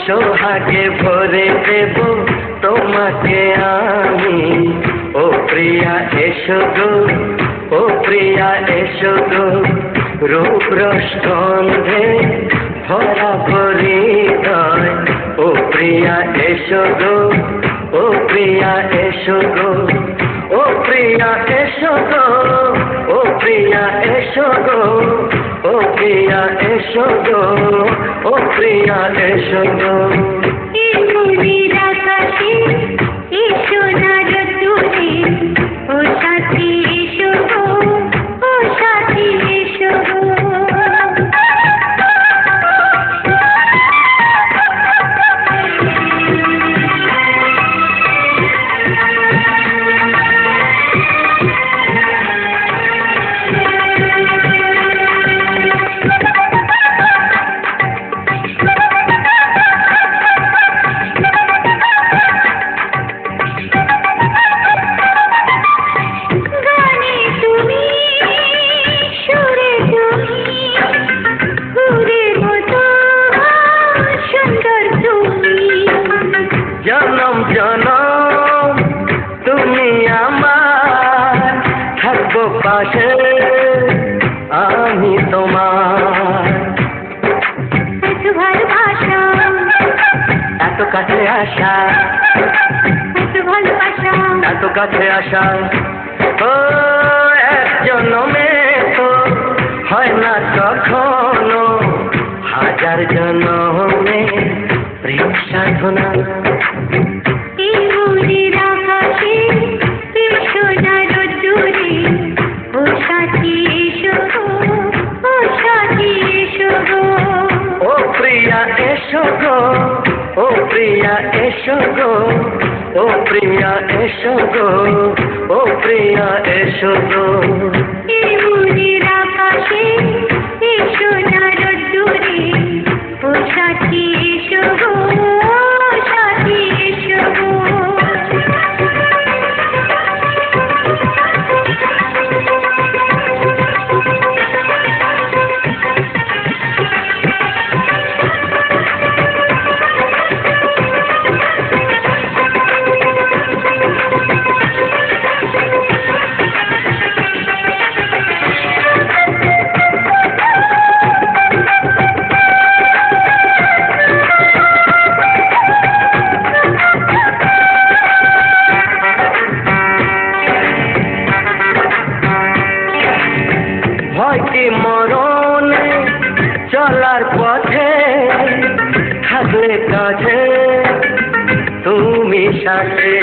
সোহাগে ভরে দেব তোমাকে আমি। ও প্রিয়া এসো গো, ও প্রিয়া এসো গো, রূপ রসগন্ধে ভরা হৃদয়। ও প্রিয়া এসো গো, ও প্রিয়া এসো গো, ও প্রিয়া এসো গো, ও প্রিয়া এসো গো, ও প্রিয়া এসো গো, ও প্রিয়া এসো গো। জনম জনম তুমি আমার, থাকবো পাশে আমি তোমার। এত ভালোবাসা, এত কাছে আসা, এত ভালোবাসা, এত কাছে আসা। ও এক জন্মে তো হয় না কখনো, হাজার জন্মে প্রেম সাধনা। ও প্রিয়া এসো গো, ও প্রিয়া এসো গো, ও প্রিয়া এসো গো, ও প্রিয়া এসো গো। ভয় কি মরণে চলার পথে, থাকলে কাছে তুমি সাথে।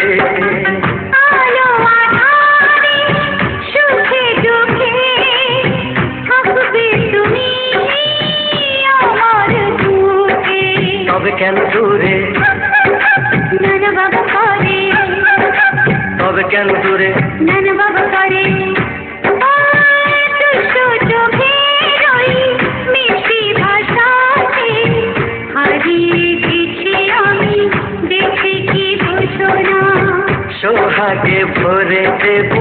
তবে কেন দূরে, নানা বাবা করে, তবে কেন দূরে, নানা বাবা করে। সোহাগে ভরে দেব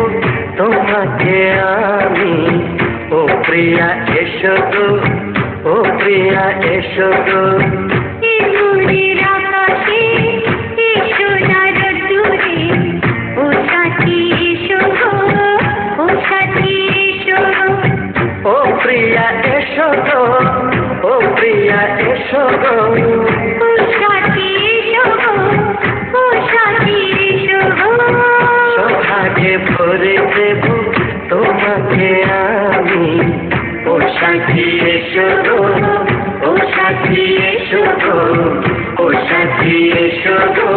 তোমাকে আমি। ও প্রিয়া এসো গো, ও প্রিয়া এসো গো। ও প্রিয়া এসো গো, ও প্রিয়া এসো গো, সোহাগে ভরে দেব তোমাকে আমি। ও সাথী এসো গো, ও সাথী এসো গো, ও সাথী এসো গো।